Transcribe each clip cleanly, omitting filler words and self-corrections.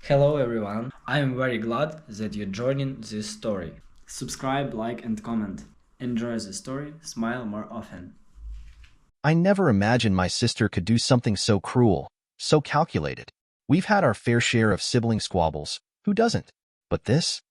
Hello everyone, I am very glad that you're joining this story. Subscribe, like and comment. Enjoy the story, smile more often. I never imagined my sister could do something so cruel, so calculated. We've had our fair share of sibling squabbles. Who doesn't? But this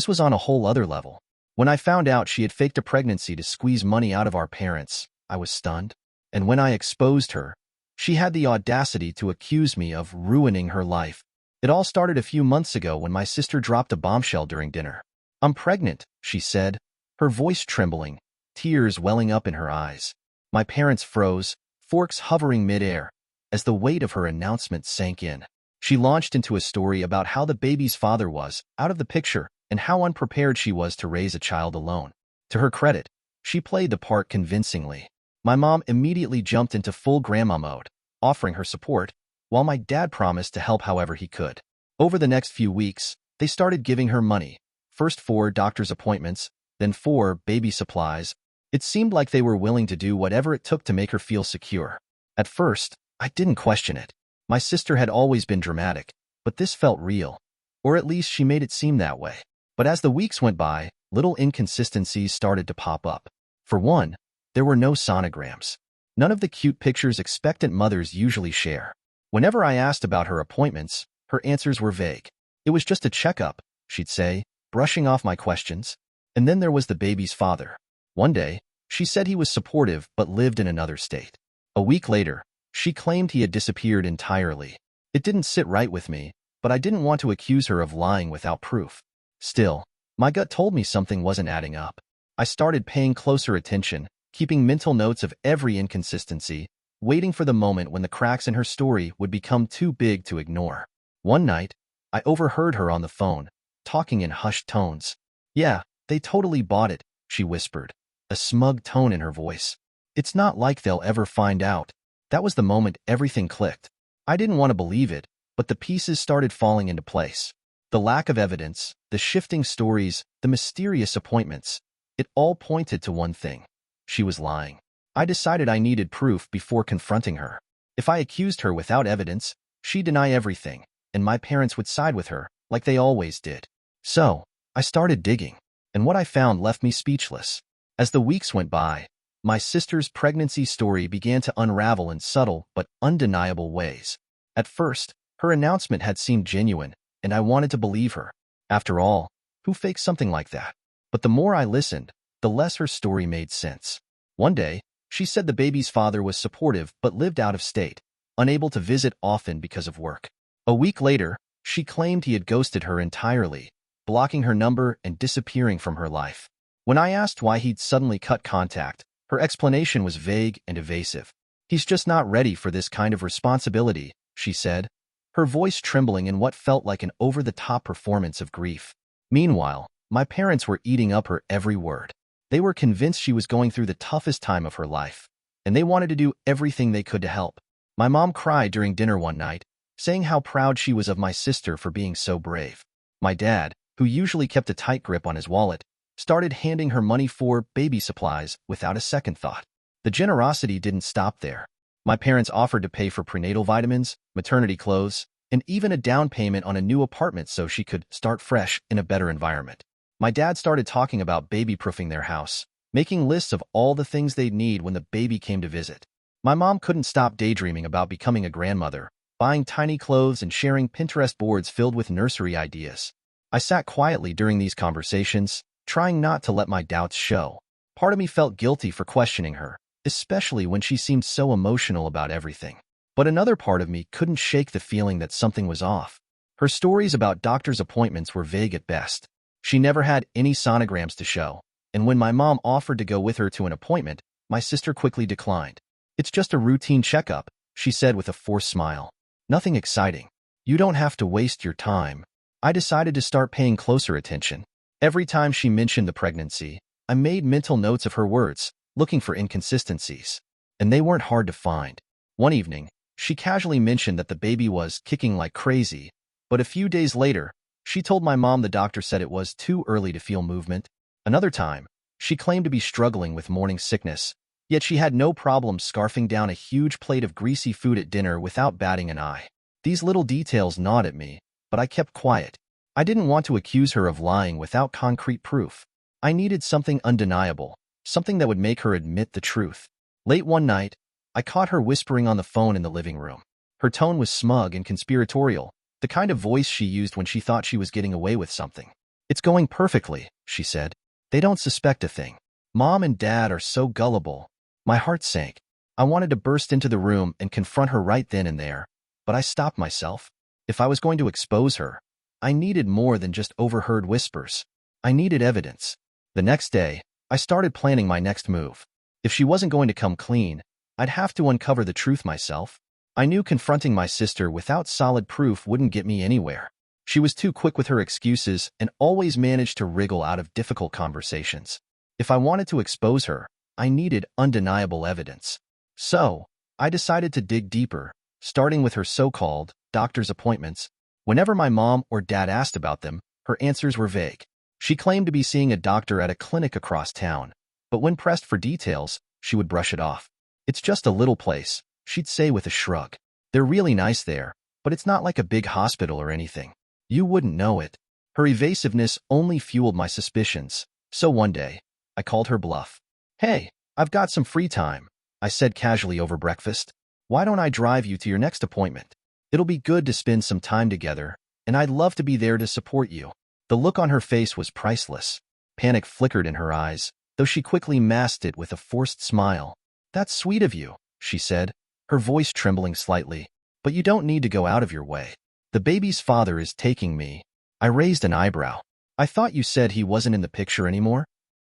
was on a whole other level. When I found out she had faked a pregnancy to squeeze money out of our parents, I was stunned. And when I exposed her, she had the audacity to accuse me of ruining her life. It all started a few months ago when my sister dropped a bombshell during dinner. "I'm pregnant," she said, her voice trembling, tears welling up in her eyes. My parents froze, forks hovering midair, as the weight of her announcement sank in. She launched into a story about how the baby's father was out of the picture and how unprepared she was to raise a child alone. To her credit, she played the part convincingly. My mom immediately jumped into full grandma mode, offering her support, while my dad promised to help however he could. Over the next few weeks, they started giving her money, first for doctor's appointments, then for baby supplies. It seemed like they were willing to do whatever it took to make her feel secure. At first, I didn't question it. My sister had always been dramatic, but this felt real. Or at least she made it seem that way. But as the weeks went by, little inconsistencies started to pop up. For one, there were no sonograms. None of the cute pictures expectant mothers usually share. Whenever I asked about her appointments, her answers were vague. "It was just a checkup," she'd say, brushing off my questions. And then there was the baby's father. One day, she said he was supportive but lived in another state. A week later, she claimed he had disappeared entirely. It didn't sit right with me, but I didn't want to accuse her of lying without proof. Still, my gut told me something wasn't adding up. I started paying closer attention, keeping mental notes of every inconsistency, waiting for the moment when the cracks in her story would become too big to ignore. One night, I overheard her on the phone, talking in hushed tones. "Yeah, they totally bought it," she whispered, a smug tone in her voice. "It's not like they'll ever find out." That was the moment everything clicked. I didn't want to believe it, but the pieces started falling into place. The lack of evidence, the shifting stories, the mysterious appointments, it all pointed to one thing. She was lying. I decided I needed proof before confronting her. If I accused her without evidence, she'd deny everything, and my parents would side with her, like they always did. So, I started digging, and what I found left me speechless. As the weeks went by, my sister's pregnancy story began to unravel in subtle but undeniable ways. At first, her announcement had seemed genuine, and I wanted to believe her. After all, who fakes something like that? But the more I listened, the less her story made sense. One day, she said the baby's father was supportive but lived out of state, unable to visit often because of work. A week later, she claimed he had ghosted her entirely, blocking her number and disappearing from her life. When I asked why he'd suddenly cut contact, her explanation was vague and evasive. "He's just not ready for this kind of responsibility," she said, her voice trembling in what felt like an over-the-top performance of grief. Meanwhile, my parents were eating up her every word. They were convinced she was going through the toughest time of her life, and they wanted to do everything they could to help. My mom cried during dinner one night, saying how proud she was of my sister for being so brave. My dad, who usually kept a tight grip on his wallet, started handing her money for baby supplies without a second thought. The generosity didn't stop there. My parents offered to pay for prenatal vitamins, maternity clothes, and even a down payment on a new apartment so she could start fresh in a better environment. My dad started talking about baby-proofing their house, making lists of all the things they'd need when the baby came to visit. My mom couldn't stop daydreaming about becoming a grandmother, buying tiny clothes and sharing Pinterest boards filled with nursery ideas. I sat quietly during these conversations, trying not to let my doubts show. Part of me felt guilty for questioning her, especially when she seemed so emotional about everything. But another part of me couldn't shake the feeling that something was off. Her stories about doctor's appointments were vague at best. She never had any sonograms to show, and when my mom offered to go with her to an appointment, my sister quickly declined. "It's just a routine checkup," she said with a forced smile. "Nothing exciting. You don't have to waste your time." I decided to start paying closer attention. Every time she mentioned the pregnancy, I made mental notes of her words, looking for inconsistencies. And they weren't hard to find. One evening, she casually mentioned that the baby was kicking like crazy, but a few days later, she told my mom the doctor said it was too early to feel movement. Another time, she claimed to be struggling with morning sickness, yet she had no problem scarfing down a huge plate of greasy food at dinner without batting an eye. These little details gnawed at me, but I kept quiet. I didn't want to accuse her of lying without concrete proof. I needed something undeniable, something that would make her admit the truth. Late one night, I caught her whispering on the phone in the living room. Her tone was smug and conspiratorial, the kind of voice she used when she thought she was getting away with something. "It's going perfectly," she said. "They don't suspect a thing. Mom and Dad are so gullible." My heart sank. I wanted to burst into the room and confront her right then and there, but I stopped myself. If I was going to expose her, I needed more than just overheard whispers. I needed evidence. The next day, I started planning my next move. If she wasn't going to come clean, I'd have to uncover the truth myself. I knew confronting my sister without solid proof wouldn't get me anywhere. She was too quick with her excuses and always managed to wriggle out of difficult conversations. If I wanted to expose her, I needed undeniable evidence. So, I decided to dig deeper, starting with her so-called doctor's appointments. Whenever my mom or dad asked about them, her answers were vague. She claimed to be seeing a doctor at a clinic across town, but when pressed for details, she would brush it off. "It's just a little place," she'd say with a shrug. "They're really nice there, but it's not like a big hospital or anything. You wouldn't know it." Her evasiveness only fueled my suspicions, so one day, I called her bluff. "Hey, I've got some free time," I said casually over breakfast. "Why don't I drive you to your next appointment? It'll be good to spend some time together, and I'd love to be there to support you." The look on her face was priceless. Panic flickered in her eyes, though she quickly masked it with a forced smile. "That's sweet of you," she said, her voice trembling slightly. "But you don't need to go out of your way. The baby's father is taking me." I raised an eyebrow. "I thought you said he wasn't in the picture anymore?"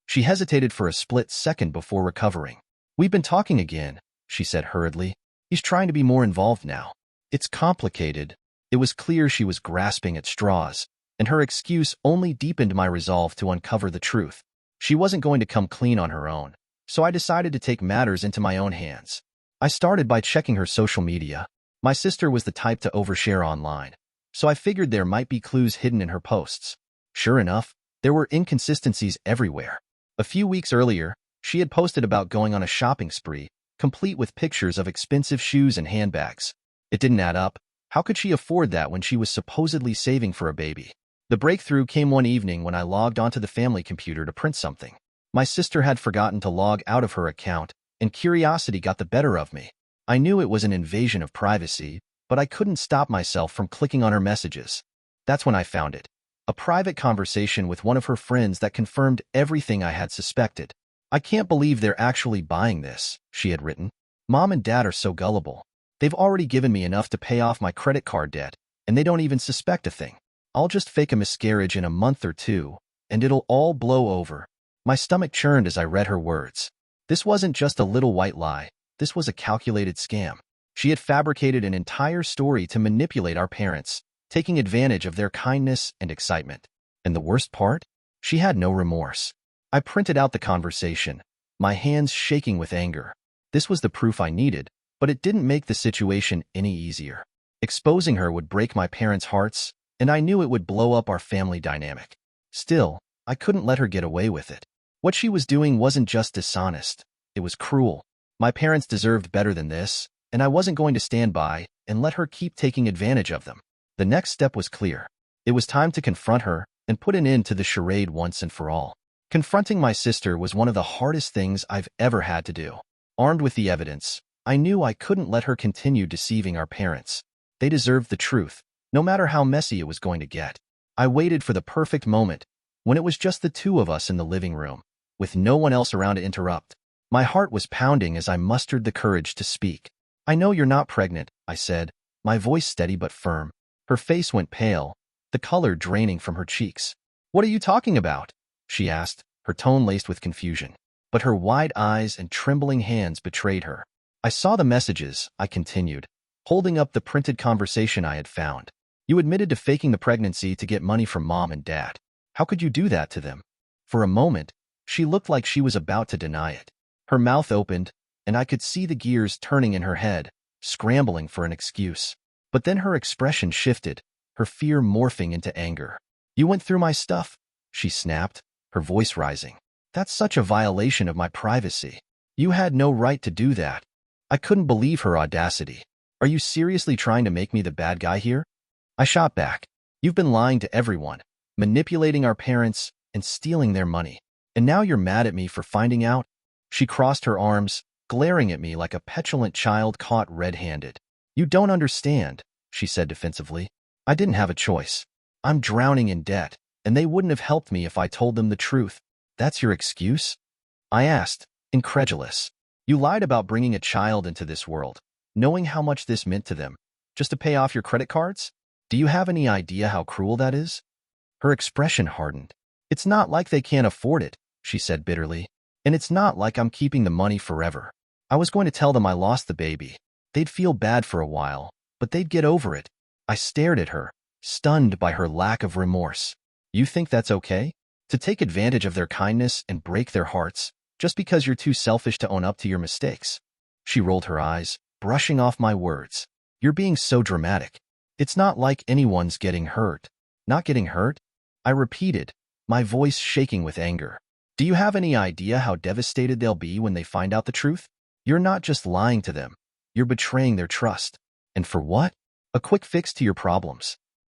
She hesitated for a split second before recovering. "We've been talking again," she said hurriedly. "He's trying to be more involved now." "It's complicated." It was clear she was grasping at straws, and her excuse only deepened my resolve to uncover the truth. She wasn't going to come clean on her own, so I decided to take matters into my own hands. I started by checking her social media. My sister was the type to overshare online, so I figured there might be clues hidden in her posts. Sure enough, there were inconsistencies everywhere. A few weeks earlier, she had posted about going on a shopping spree, complete with pictures of expensive shoes and handbags. It didn't add up. How could she afford that when she was supposedly saving for a baby? The breakthrough came one evening when I logged onto the family computer to print something. My sister had forgotten to log out of her account, and curiosity got the better of me. I knew it was an invasion of privacy, but I couldn't stop myself from clicking on her messages. That's when I found it. A private conversation with one of her friends that confirmed everything I had suspected. "I can't believe they're actually buying this," she had written. "Mom and Dad are so gullible. They've already given me enough to pay off my credit card debt, and they don't even suspect a thing. I'll just fake a miscarriage in a month or two, and it'll all blow over." My stomach churned as I read her words. This wasn't just a little white lie. This was a calculated scam. She had fabricated an entire story to manipulate our parents, taking advantage of their kindness and excitement. And the worst part? She had no remorse. I printed out the conversation, my hands shaking with anger. This was the proof I needed, but it didn't make the situation any easier. Exposing her would break my parents' hearts, and I knew it would blow up our family dynamic. Still, I couldn't let her get away with it. What she was doing wasn't just dishonest, it was cruel. My parents deserved better than this, and I wasn't going to stand by and let her keep taking advantage of them. The next step was clear. It was time to confront her and put an end to the charade once and for all. Confronting my sister was one of the hardest things I've ever had to do. Armed with the evidence, I knew I couldn't let her continue deceiving our parents. They deserved the truth, no matter how messy it was going to get. I waited for the perfect moment, when it was just the two of us in the living room, with no one else around to interrupt. My heart was pounding as I mustered the courage to speak. "I know you're not pregnant," I said, my voice steady but firm. Her face went pale, the color draining from her cheeks. "What are you talking about?" she asked, her tone laced with confusion. But her wide eyes and trembling hands betrayed her. "I saw the messages," I continued, holding up the printed conversation I had found. "You admitted to faking the pregnancy to get money from Mom and Dad. How could you do that to them?" For a moment, she looked like she was about to deny it. Her mouth opened, and I could see the gears turning in her head, scrambling for an excuse. But then her expression shifted, her fear morphing into anger. "You went through my stuff," she snapped, her voice rising. "That's such a violation of my privacy. You had no right to do that." I couldn't believe her audacity. "Are you seriously trying to make me the bad guy here?" I shot back. You've been lying to everyone, manipulating our parents, and stealing their money. And now you're mad at me for finding out?" She crossed her arms, glaring at me like a petulant child caught red-handed. "You don't understand," she said defensively. "I didn't have a choice. I'm drowning in debt, and they wouldn't have helped me if I told them the truth." "That's your excuse?" I asked, incredulous. "You lied about bringing a child into this world, knowing how much this meant to them, just to pay off your credit cards? Do you have any idea how cruel that is?" Her expression hardened. "It's not like they can't afford it," she said bitterly. "And it's not like I'm keeping the money forever. I was going to tell them I lost the baby. They'd feel bad for a while, but they'd get over it." I stared at her, stunned by her lack of remorse. "You think that's okay? To take advantage of their kindness and break their hearts, just because you're too selfish to own up to your mistakes?" She rolled her eyes, brushing off my words. "You're being so dramatic. It's not like anyone's getting hurt." "Not getting hurt?" I repeated, my voice shaking with anger. "Do you have any idea how devastated they'll be when they find out the truth? You're not just lying to them. You're betraying their trust. And for what? A quick fix to your problems."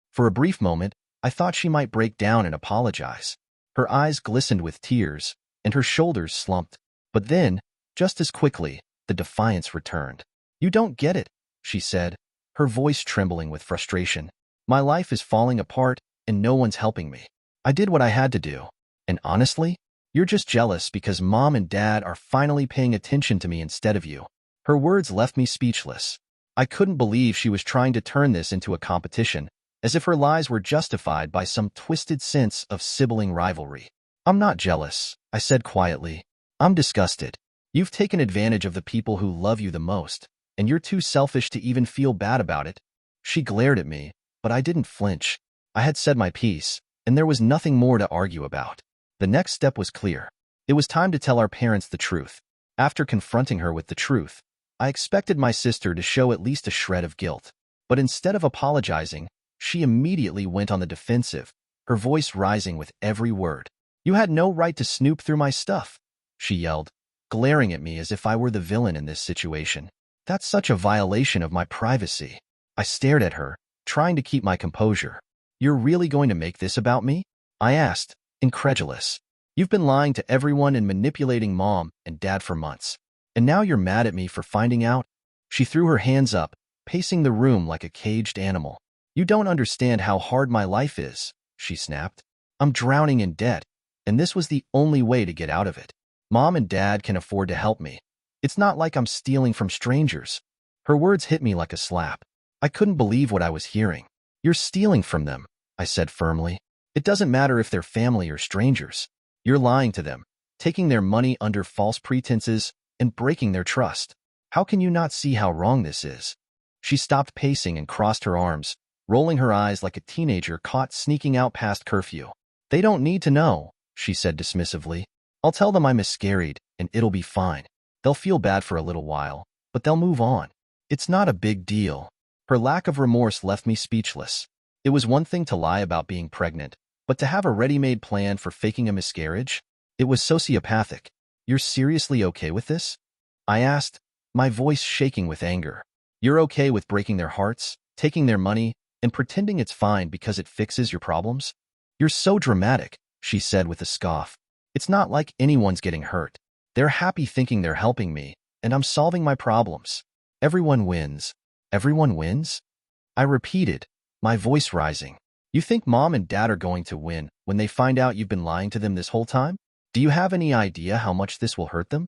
For a brief moment, I thought she might break down and apologize. Her eyes glistened with tears, and her shoulders slumped. But then, just as quickly, the defiance returned. "You don't get it," she said, her voice trembling with frustration. "My life is falling apart, and no one's helping me. I did what I had to do. And honestly, you're just jealous because Mom and Dad are finally paying attention to me instead of you." Her words left me speechless. I couldn't believe she was trying to turn this into a competition, as if her lies were justified by some twisted sense of sibling rivalry. "I'm not jealous," I said quietly. "I'm disgusted. You've taken advantage of the people who love you the most, and you're too selfish to even feel bad about it." She glared at me, but I didn't flinch. I had said my piece, and there was nothing more to argue about. The next step was clear. It was time to tell our parents the truth. After confronting her with the truth, I expected my sister to show at least a shred of guilt. But instead of apologizing, she immediately went on the defensive, her voice rising with every word. "You had no right to snoop through my stuff," she yelled, glaring at me as if I were the villain in this situation. "That's such a violation of my privacy." I stared at her, trying to keep my composure. "You're really going to make this about me?" I asked, incredulous. "You've been lying to everyone and manipulating Mom and Dad for months. And now you're mad at me for finding out?" She threw her hands up, pacing the room like a caged animal. "You don't understand how hard my life is," she snapped. "I'm drowning in debt, and this was the only way to get out of it. Mom and Dad can afford to help me. It's not like I'm stealing from strangers." Her words hit me like a slap. I couldn't believe what I was hearing. "You're stealing from them," I said firmly. "It doesn't matter if they're family or strangers. You're lying to them, taking their money under false pretenses, and breaking their trust. How can you not see how wrong this is?" She stopped pacing and crossed her arms, rolling her eyes like a teenager caught sneaking out past curfew. "They don't need to know," she said dismissively. "I'll tell them I miscarried, and it'll be fine. They'll feel bad for a little while, but they'll move on. It's not a big deal." Her lack of remorse left me speechless. It was one thing to lie about being pregnant, but to have a ready-made plan for faking a miscarriage? It was sociopathic. "You're seriously okay with this?" I asked, my voice shaking with anger. "You're okay with breaking their hearts, taking their money, and pretending it's fine because it fixes your problems?" "You're so dramatic," she said with a scoff. "It's not like anyone's getting hurt. They're happy thinking they're helping me, and I'm solving my problems. Everyone wins." "Everyone wins?" I repeated, my voice rising. "You think Mom and Dad are going to win when they find out you've been lying to them this whole time? Do you have any idea how much this will hurt them?"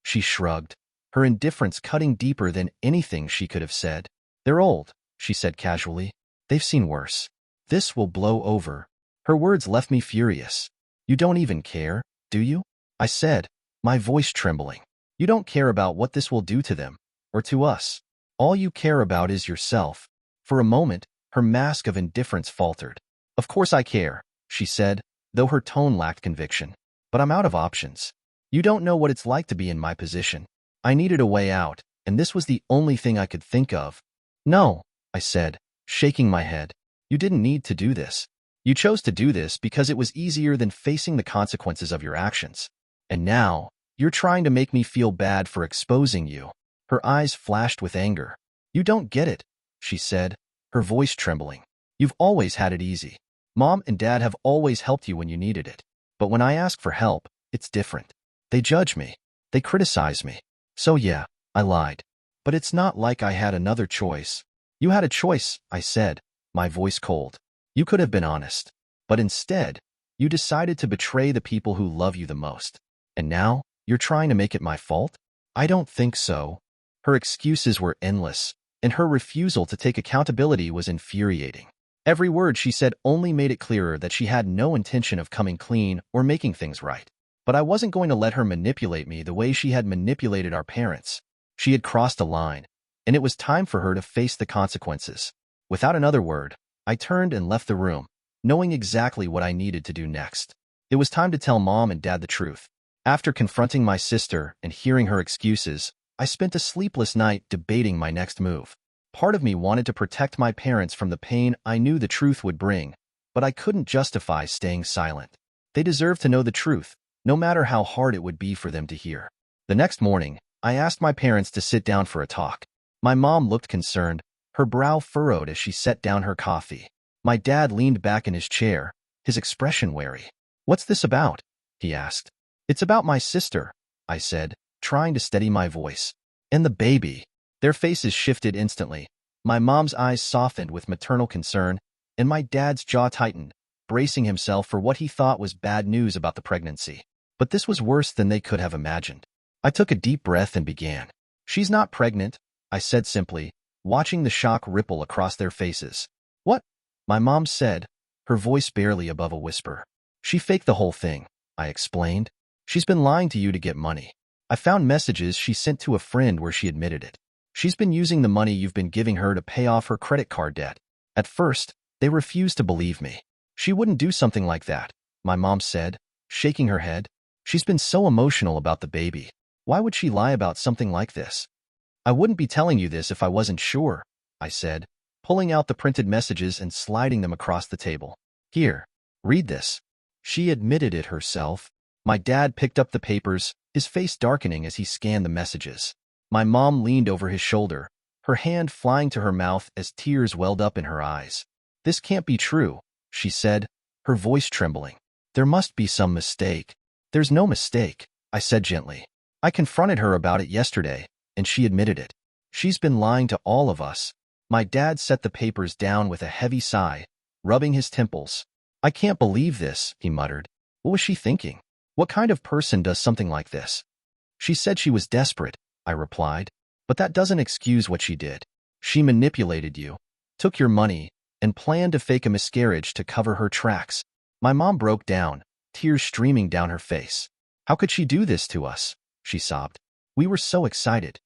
She shrugged, her indifference cutting deeper than anything she could have said. "They're old," she said casually. "They've seen worse. This will blow over." Her words left me furious. "You don't even care, do you?" I said, my voice trembling. "You don't care about what this will do to them, or to us. All you care about is yourself." For a moment, her mask of indifference faltered. "Of course I care," she said, though her tone lacked conviction. "But I'm out of options. You don't know what it's like to be in my position. I needed a way out, and this was the only thing I could think of." "No," I said, shaking my head. "You didn't need to do this. You chose to do this because it was easier than facing the consequences of your actions. And now, you're trying to make me feel bad for exposing you." Her eyes flashed with anger. "You don't get it," she said, her voice trembling. You've always had it easy. Mom and Dad have always helped you when you needed it. But when I ask for help, it's different. They judge me. They criticize me. So yeah, I lied. But it's not like I had another choice. You had a choice, I said, my voice cold. You could have been honest. But instead, you decided to betray the people who love you the most. And now, you're trying to make it my fault? I don't think so. Her excuses were endless, and her refusal to take accountability was infuriating. Every word she said only made it clearer that she had no intention of coming clean or making things right. But I wasn't going to let her manipulate me the way she had manipulated our parents. She had crossed a line, and it was time for her to face the consequences. Without another word, I turned and left the room, knowing exactly what I needed to do next. It was time to tell Mom and Dad the truth. After confronting my sister and hearing her excuses, I spent a sleepless night debating my next move. Part of me wanted to protect my parents from the pain I knew the truth would bring, but I couldn't justify staying silent. They deserved to know the truth, no matter how hard it would be for them to hear. The next morning, I asked my parents to sit down for a talk. My mom looked concerned, her brow furrowed as she set down her coffee. My dad leaned back in his chair, his expression wary. "What's this about?" he asked. "It's about my sister," I said, trying to steady my voice. "And the baby." Their faces shifted instantly. My mom's eyes softened with maternal concern, and my dad's jaw tightened, bracing himself for what he thought was bad news about the pregnancy. But this was worse than they could have imagined. I took a deep breath and began. "She's not pregnant," I said simply, watching the shock ripple across their faces. "What?" my mom said, her voice barely above a whisper. "She faked the whole thing," I explained. "She's been lying to you to get money. I found messages she sent to a friend where she admitted it. She's been using the money you've been giving her to pay off her credit card debt." At first, they refused to believe me. "She wouldn't do something like that," my mom said, shaking her head. "She's been so emotional about the baby. Why would she lie about something like this?" "I wouldn't be telling you this if I wasn't sure," I said, pulling out the printed messages and sliding them across the table. "Here, read this." She admitted it herself. My dad picked up the papers, his face darkening as he scanned the messages. My mom leaned over his shoulder, her hand flying to her mouth as tears welled up in her eyes. "This can't be true," she said, her voice trembling. "There must be some mistake." "There's no mistake," I said gently. "I confronted her about it yesterday, and she admitted it. She's been lying to all of us." My dad set the papers down with a heavy sigh, rubbing his temples. "I can't believe this," he muttered. "What was she thinking? What kind of person does something like this?" "She said she was desperate," I replied. "But that doesn't excuse what she did. She manipulated you, took your money, and planned to fake a miscarriage to cover her tracks." My mom broke down, tears streaming down her face. "How could she do this to us?" she sobbed. "We were so excited.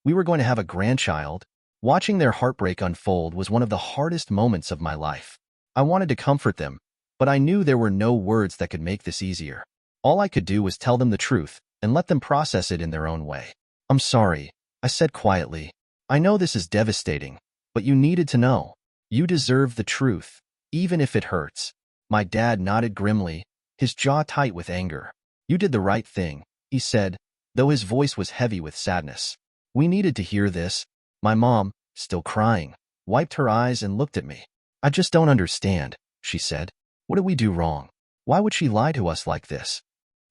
We were going to have a grandchild." Watching their heartbreak unfold was one of the hardest moments of my life. I wanted to comfort them, but I knew there were no words that could make this easier. All I could do was tell them the truth and let them process it in their own way. "I'm sorry," I said quietly. "I know this is devastating, but you needed to know. You deserve the truth, even if it hurts." My dad nodded grimly, his jaw tight with anger. "You did the right thing," he said, though his voice was heavy with sadness. "We needed to hear this." My mom, still crying, wiped her eyes and looked at me. "I just don't understand," she said. "What did we do wrong? Why would she lie to us like this?"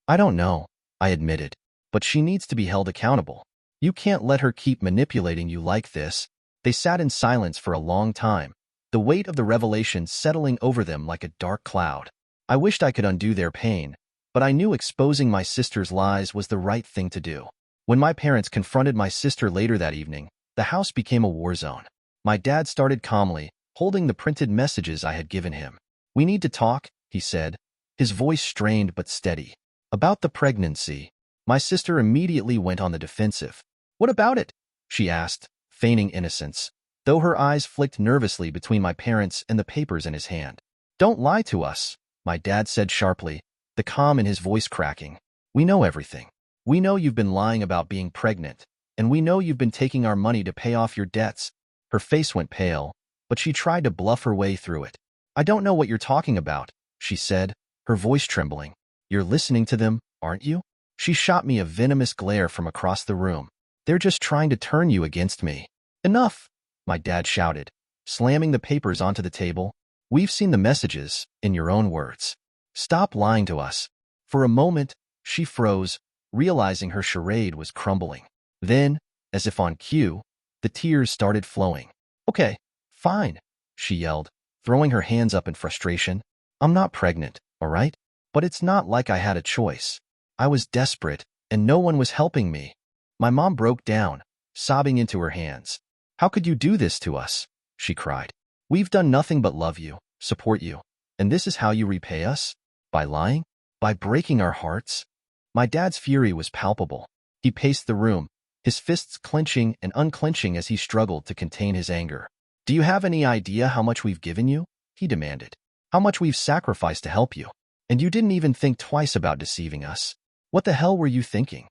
"I don't know," I admitted, "but she needs to be held accountable. You can't let her keep manipulating you like this." They sat in silence for a long time, the weight of the revelation settling over them like a dark cloud. I wished I could undo their pain, but I knew exposing my sister's lies was the right thing to do. When my parents confronted my sister later that evening, the house became a war zone. My dad started calmly, holding the printed messages I had given him. "We need to talk," he said, his voice strained but steady. "About the pregnancy." My sister immediately went on the defensive. "What about it?" she asked, feigning innocence, though her eyes flicked nervously between my parents and the papers in his hand. "Don't lie to us," my dad said sharply, the calm in his voice cracking. "We know everything. We know you've been lying about being pregnant, and we know you've been taking our money to pay off your debts." Her face went pale, but she tried to bluff her way through it. "I don't know what you're talking about," she said, her voice trembling. "You're listening to them, aren't you?" She shot me a venomous glare from across the room. "They're just trying to turn you against me." "Enough!" my dad shouted, slamming the papers onto the table. We've seen the messages, in your own words. Stop lying to us. For a moment, she froze, realizing her charade was crumbling. Then, as if on cue, the tears started flowing. Okay, fine, she yelled, throwing her hands up in frustration. I'm not pregnant, all right? But it's not like I had a choice. I was desperate, and no one was helping me. My mom broke down, sobbing into her hands. How could you do this to us? She cried. We've done nothing but love you, support you. And this is how you repay us? By lying? By breaking our hearts? My dad's fury was palpable. He paced the room, his fists clenching and unclenching as he struggled to contain his anger. Do you have any idea how much we've given you? He demanded. How much we've sacrificed to help you? And you didn't even think twice about deceiving us. What the hell were you thinking?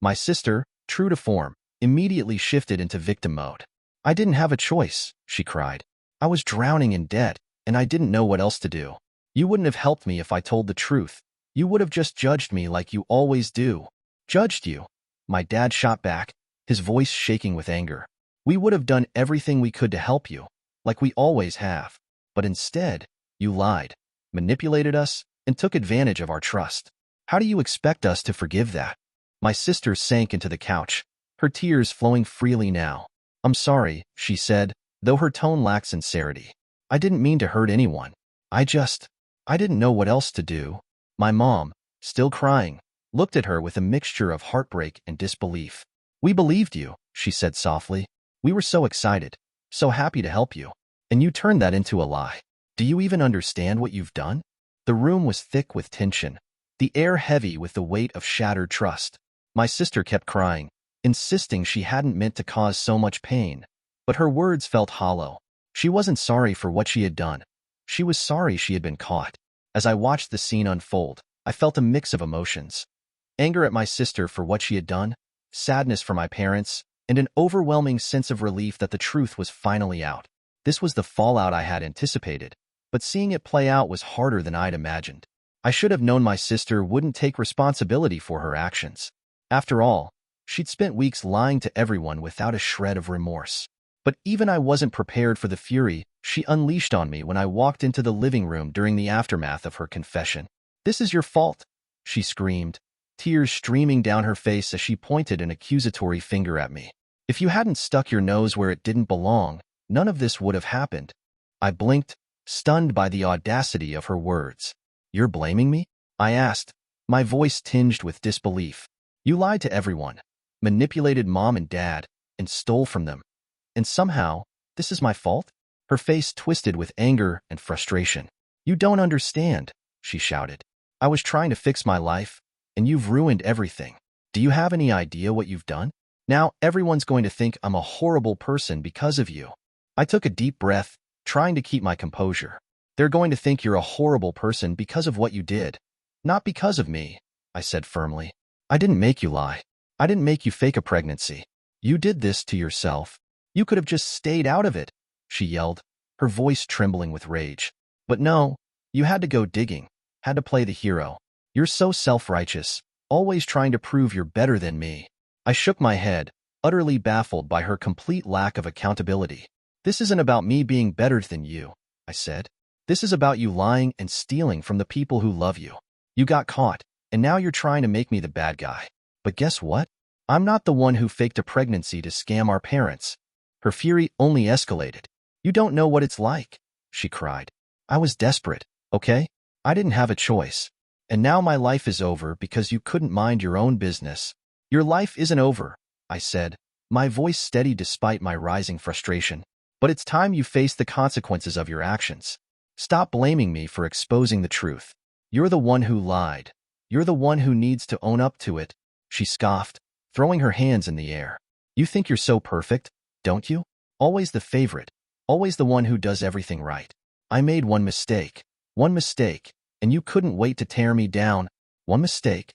My sister, true to form, immediately shifted into victim mode. I didn't have a choice, she cried. I was drowning in debt, and I didn't know what else to do. You wouldn't have helped me if I told the truth. You would have just judged me like you always do. Judged you? My dad shot back, his voice shaking with anger. We would have done everything we could to help you, like we always have. But instead, you lied, manipulated us, and took advantage of our trust. How do you expect us to forgive that? My sister sank into the couch, her tears flowing freely now. I'm sorry, she said, though her tone lacked sincerity. I didn't mean to hurt anyone. I didn't know what else to do. My mom, still crying, looked at her with a mixture of heartbreak and disbelief. We believed you, she said softly. We were so excited, so happy to help you. And you turned that into a lie. Do you even understand what you've done? The room was thick with tension, the air heavy with the weight of shattered trust. My sister kept crying, insisting she hadn't meant to cause so much pain. But her words felt hollow. She wasn't sorry for what she had done. She was sorry she had been caught. As I watched the scene unfold, I felt a mix of emotions. Anger at my sister for what she had done, sadness for my parents, and an overwhelming sense of relief that the truth was finally out. This was the fallout I had anticipated, but seeing it play out was harder than I'd imagined. I should have known my sister wouldn't take responsibility for her actions. After all, she'd spent weeks lying to everyone without a shred of remorse. But even I wasn't prepared for the fury she unleashed on me when I walked into the living room during the aftermath of her confession. This is your fault, she screamed, tears streaming down her face as she pointed an accusatory finger at me. If you hadn't stuck your nose where it didn't belong, none of this would have happened. I blinked, stunned by the audacity of her words. You're blaming me? I asked, my voice tinged with disbelief. You lied to everyone, manipulated mom and dad, and stole from them. And somehow, this is my fault? Her face twisted with anger and frustration. You don't understand, she shouted. I was trying to fix my life, and you've ruined everything. Do you have any idea what you've done? Now everyone's going to think I'm a horrible person because of you. I took a deep breath, trying to keep my composure. They're going to think you're a horrible person because of what you did. Not because of me, I said firmly. I didn't make you lie. I didn't make you fake a pregnancy. You did this to yourself. You could have just stayed out of it, she yelled, her voice trembling with rage. But no, you had to go digging, had to play the hero. You're so self-righteous, always trying to prove you're better than me. I shook my head, utterly baffled by her complete lack of accountability. This isn't about me being better than you, I said. This is about you lying and stealing from the people who love you. You got caught, and now you're trying to make me the bad guy. But guess what? I'm not the one who faked a pregnancy to scam our parents. Her fury only escalated. You don't know what it's like, she cried. I was desperate, okay? I didn't have a choice. And now my life is over because you couldn't mind your own business. Your life isn't over, I said, my voice steady despite my rising frustration. But it's time you face the consequences of your actions. Stop blaming me for exposing the truth. You're the one who lied. You're the one who needs to own up to it, she scoffed, throwing her hands in the air. You think you're so perfect, don't you? Always the favorite, always the one who does everything right. I made one mistake, and you couldn't wait to tear me down. One mistake?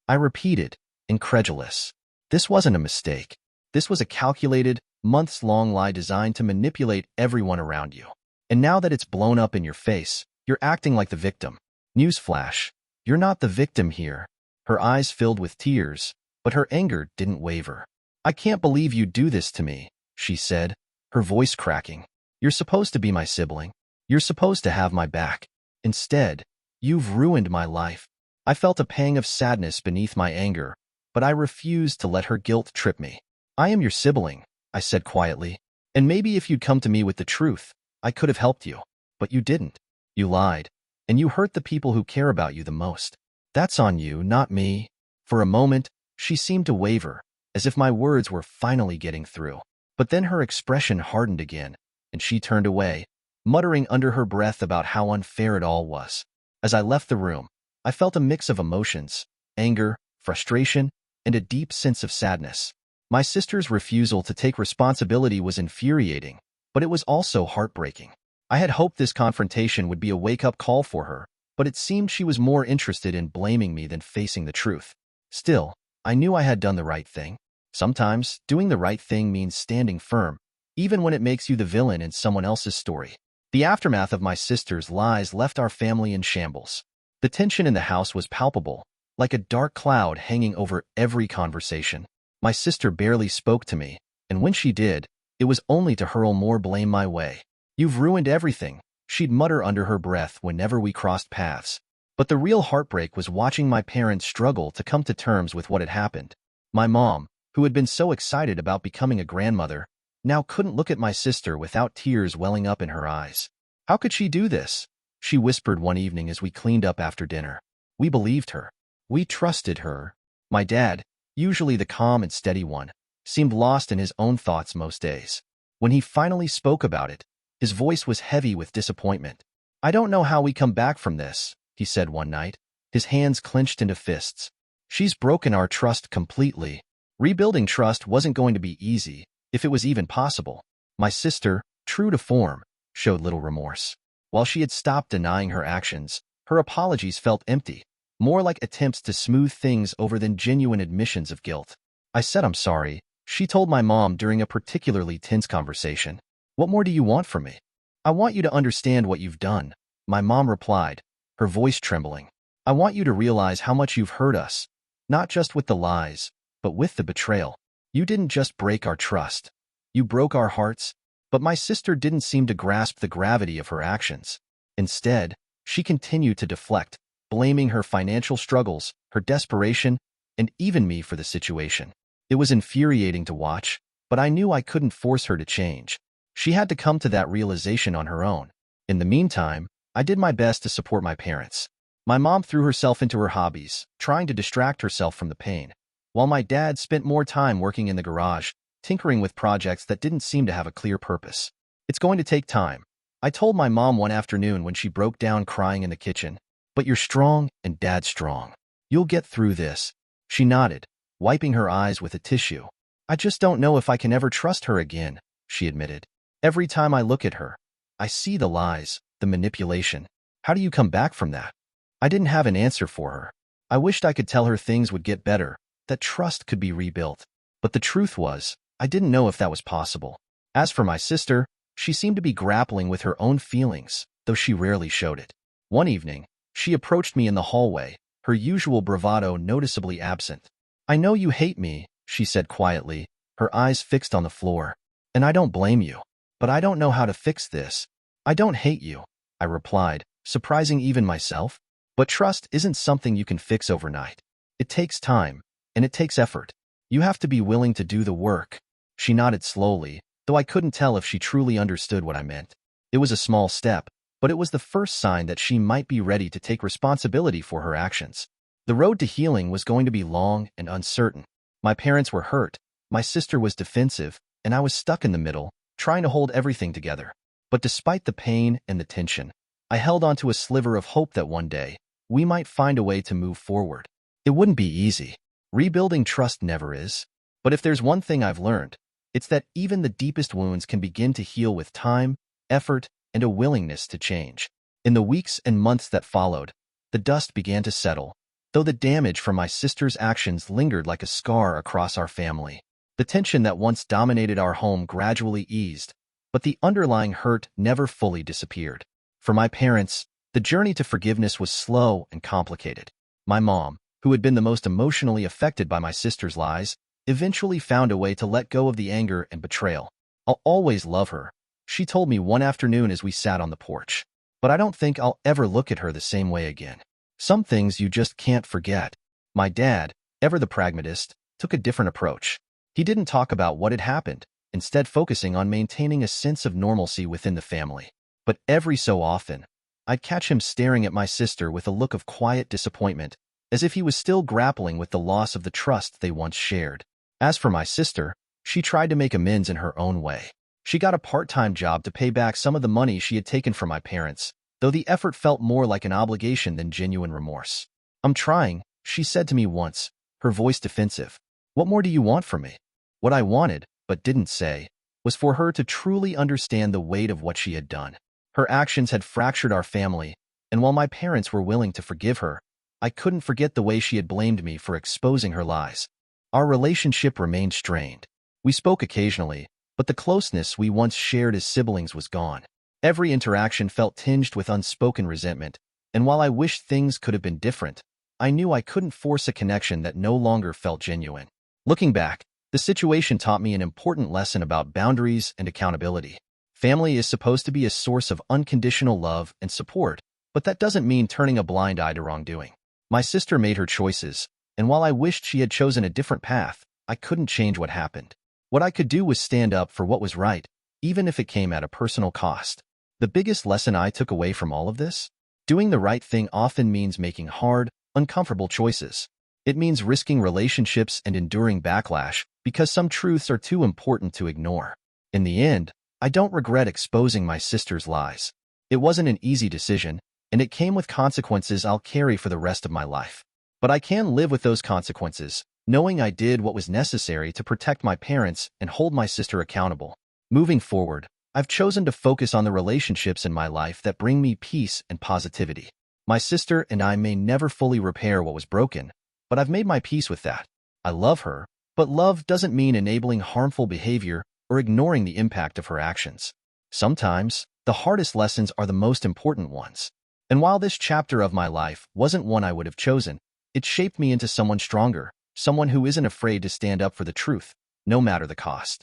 I repeated, incredulous. This wasn't a mistake. This was a calculated, months-long lie designed to manipulate everyone around you. And now that it's blown up in your face, you're acting like the victim. Newsflash, you're not the victim here. Her eyes filled with tears, but her anger didn't waver. I can't believe you do this to me, she said, her voice cracking. You're supposed to be my sibling. You're supposed to have my back. Instead, you've ruined my life. I felt a pang of sadness beneath my anger, but I refused to let her guilt trip me. I am your sibling, I said quietly, and maybe if you'd come to me with the truth, I could have helped you. But you didn't. You lied, and you hurt the people who care about you the most. That's on you, not me. For a moment, she seemed to waver, as if my words were finally getting through. But then her expression hardened again, and she turned away, muttering under her breath about how unfair it all was. As I left the room, I felt a mix of emotions: anger, frustration, and a deep sense of sadness. My sister's refusal to take responsibility was infuriating, but it was also heartbreaking. I had hoped this confrontation would be a wake-up call for her, but it seemed she was more interested in blaming me than facing the truth. Still, I knew I had done the right thing. Sometimes, doing the right thing means standing firm, even when it makes you the villain in someone else's story. The aftermath of my sister's lies left our family in shambles. The tension in the house was palpable, like a dark cloud hanging over every conversation. My sister barely spoke to me, and when she did, it was only to hurl more blame my way. "You've ruined everything," she'd mutter under her breath whenever we crossed paths. But the real heartbreak was watching my parents struggle to come to terms with what had happened. My mom, who had been so excited about becoming a grandmother, now couldn't look at my sister without tears welling up in her eyes. "How could she do this?" she whispered one evening as we cleaned up after dinner. "We believed her. We trusted her." My dad, usually the calm and steady one, seemed lost in his own thoughts most days. When he finally spoke about it, his voice was heavy with disappointment. "I don't know how we come back from this," he said one night, his hands clenched into fists. "She's broken our trust completely." Rebuilding trust wasn't going to be easy, if it was even possible. My sister, true to form, showed little remorse. While she had stopped denying her actions, her apologies felt empty, more like attempts to smooth things over than genuine admissions of guilt. "I said I'm sorry," she told my mom during a particularly tense conversation. "What more do you want from me?" "I want you to understand what you've done," my mom replied, her voice trembling. "I want you to realize how much you've hurt us, not just with the lies, but with the betrayal. You didn't just break our trust. You broke our hearts." But my sister didn't seem to grasp the gravity of her actions. Instead, she continued to deflect, blaming her financial struggles, her desperation, and even me for the situation. It was infuriating to watch, but I knew I couldn't force her to change. She had to come to that realization on her own. In the meantime, I did my best to support my parents. My mom threw herself into her hobbies, trying to distract herself from the pain, while my dad spent more time working in the garage, tinkering with projects that didn't seem to have a clear purpose. "It's going to take time," I told my mom one afternoon when she broke down crying in the kitchen. "But you're strong and Dad's strong. You'll get through this." She nodded, wiping her eyes with a tissue. "I just don't know if I can ever trust her again," she admitted. "Every time I look at her, I see the lies, the manipulation. How do you come back from that?" I didn't have an answer for her. I wished I could tell her things would get better, that trust could be rebuilt. But the truth was, I didn't know if that was possible. As for my sister, she seemed to be grappling with her own feelings, though she rarely showed it. One evening, she approached me in the hallway, her usual bravado noticeably absent. "I know you hate me," she said quietly, her eyes fixed on the floor. "And I don't blame you. But I don't know how to fix this." "I don't hate you," I replied, surprising even myself. "But trust isn't something you can fix overnight. It takes time, and it takes effort. You have to be willing to do the work." She nodded slowly, though I couldn't tell if she truly understood what I meant. It was a small step, but it was the first sign that she might be ready to take responsibility for her actions. The road to healing was going to be long and uncertain. My parents were hurt, my sister was defensive, and I was stuck in the middle, trying to hold everything together. But despite the pain and the tension, I held onto a sliver of hope that one day, we might find a way to move forward. It wouldn't be easy. Rebuilding trust never is. But if there's one thing I've learned, it's that even the deepest wounds can begin to heal with time, effort, and a willingness to change. In the weeks and months that followed, the dust began to settle, though the damage from my sister's actions lingered like a scar across our family. The tension that once dominated our home gradually eased, but the underlying hurt never fully disappeared. For my parents, the journey to forgiveness was slow and complicated. My mom, who had been the most emotionally affected by my sister's lies, eventually found a way to let go of the anger and betrayal. "I'll always love her," she told me one afternoon as we sat on the porch. But I don't think I'll ever look at her the same way again. Some things you just can't forget. My dad, ever the pragmatist, took a different approach. He didn't talk about what had happened, instead focusing on maintaining a sense of normalcy within the family. But every so often, I'd catch him staring at my sister with a look of quiet disappointment, as if he was still grappling with the loss of the trust they once shared. As for my sister, she tried to make amends in her own way. She got a part-time job to pay back some of the money she had taken from my parents, though the effort felt more like an obligation than genuine remorse. "I'm trying," she said to me once, her voice defensive. "What more do you want from me?" What I wanted, but didn't say, was for her to truly understand the weight of what she had done. Her actions had fractured our family, and while my parents were willing to forgive her, I couldn't forget the way she had blamed me for exposing her lies. Our relationship remained strained. We spoke occasionally, but the closeness we once shared as siblings was gone. Every interaction felt tinged with unspoken resentment, and while I wished things could have been different, I knew I couldn't force a connection that no longer felt genuine. Looking back, the situation taught me an important lesson about boundaries and accountability. Family is supposed to be a source of unconditional love and support, but that doesn't mean turning a blind eye to wrongdoing. My sister made her choices, and while I wished she had chosen a different path, I couldn't change what happened. What I could do was stand up for what was right, even if it came at a personal cost. The biggest lesson I took away from all of this? Doing the right thing often means making hard, uncomfortable choices. It means risking relationships and enduring backlash because some truths are too important to ignore. In the end, I don't regret exposing my sister's lies. It wasn't an easy decision, and it came with consequences I'll carry for the rest of my life. But I can live with those consequences, knowing I did what was necessary to protect my parents and hold my sister accountable. Moving forward, I've chosen to focus on the relationships in my life that bring me peace and positivity. My sister and I may never fully repair what was broken, but I've made my peace with that. I love her, but love doesn't mean enabling harmful behavior or ignoring the impact of her actions. Sometimes, the hardest lessons are the most important ones. And while this chapter of my life wasn't one I would have chosen, it shaped me into someone stronger, someone who isn't afraid to stand up for the truth, no matter the cost.